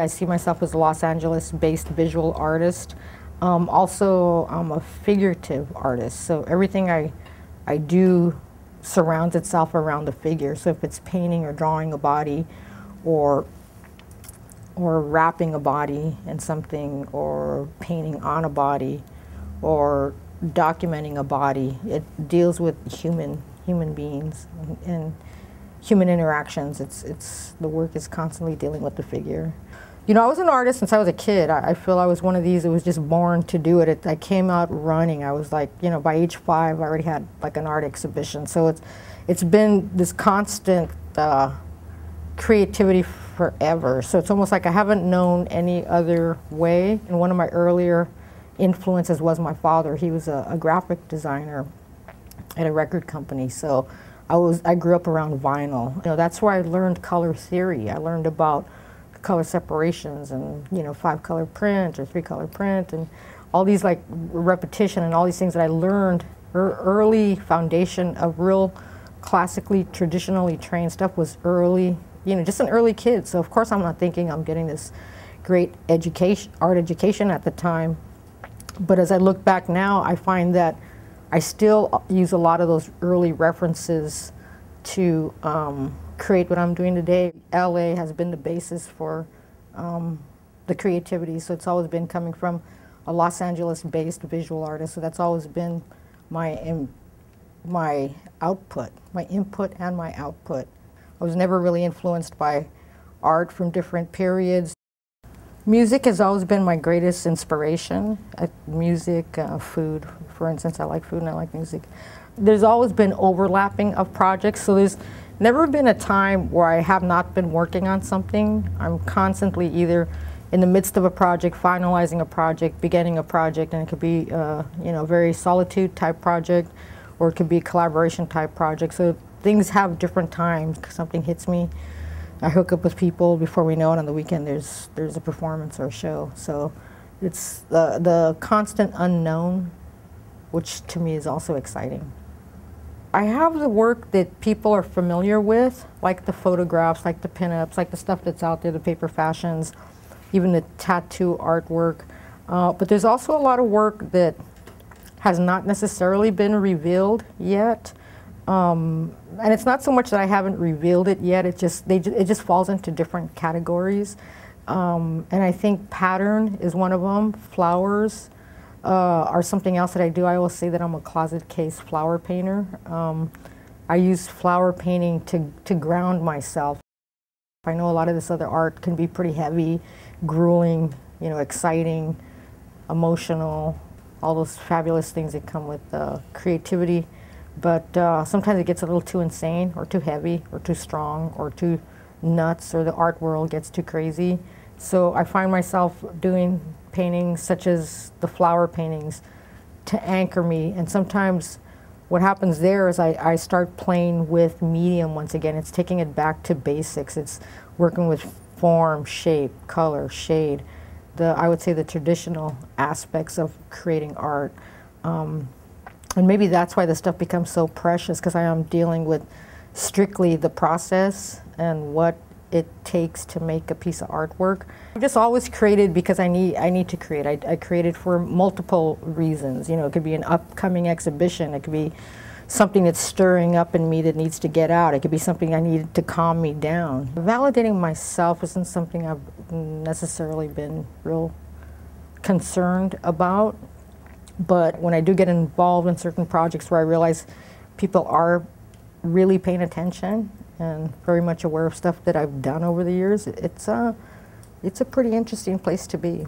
I see myself as a Los Angeles-based visual artist. Also, I'm a figurative artist, so everything I do surrounds itself around the figure. So if it's painting or drawing a body, or wrapping a body in something, or painting on a body, or documenting a body, it deals with human beings and human interactions. The work is constantly dealing with the figure. You know, I was an artist since I was a kid. I feel I was one of these that was just born to do it. I came out running. I was like, you know, by age 5, I already had like an art exhibition. So it's been this constant creativity forever. So it's almost like I haven't known any other way. And one of my earlier influences was my father. He was a graphic designer at a record company. So I grew up around vinyl. You know, that's where I learned color theory. I learned about color separations and, you know, 5-color print or 3-color print and all these like repetition and all these things that I learned. Early foundation of real classically, traditionally trained stuff was early, you know, just an early kid. So of course I'm not thinking I'm getting this great education, art education at the time. But as I look back now, I find that I still use a lot of those early references to create what I'm doing today. LA has been the basis for the creativity, so it's always been coming from a Los Angeles-based visual artist, so that's always been my output, my input and my output. I was never really influenced by art from different periods. Music has always been my greatest inspiration. Music, food, for instance, I like food and I like music. There's always been overlapping of projects, so there's never been a time where I have not been working on something. I'm constantly either in the midst of a project, finalizing a project, beginning a project, and it could be you know, very solitude type project, or it could be a collaboration type project. So things have different times. Something hits me, I hook up with people, before we know it, on the weekend there's a performance or a show. So it's the constant unknown, which to me is also exciting. I have the work that people are familiar with, like the photographs, like the pinups, like the stuff that's out there, the paper fashions, even the tattoo artwork. But there's also a lot of work that has not necessarily been revealed yet. And it's not so much that I haven't revealed it yet, it just falls into different categories. And I think pattern is one of them. Flowers are something else that I do. I always say that I'm a closet case flower painter. I use flower painting to ground myself. I know a lot of this other art can be pretty heavy, grueling, you know, exciting, emotional, all those fabulous things that come with creativity. But sometimes it gets a little too insane, or too heavy, or too strong, or too nuts, or the art world gets too crazy. So I find myself doing paintings such as the flower paintings to anchor me. And sometimes what happens there is I start playing with medium once again. It's taking it back to basics. It's working with form, shape, color, shade. I would say the traditional aspects of creating art. And maybe that's why the stuff becomes so precious, because I am dealing with strictly the process and what it takes to make a piece of artwork. I've just always created because I need to create. I created for multiple reasons. You know, it could be an upcoming exhibition. It could be something that's stirring up in me that needs to get out. It could be something I needed to calm me down. Validating myself isn't something I've necessarily been real concerned about. But when I do get involved in certain projects where I realize people are really paying attention and very much aware of stuff that I've done over the years, it's a pretty interesting place to be.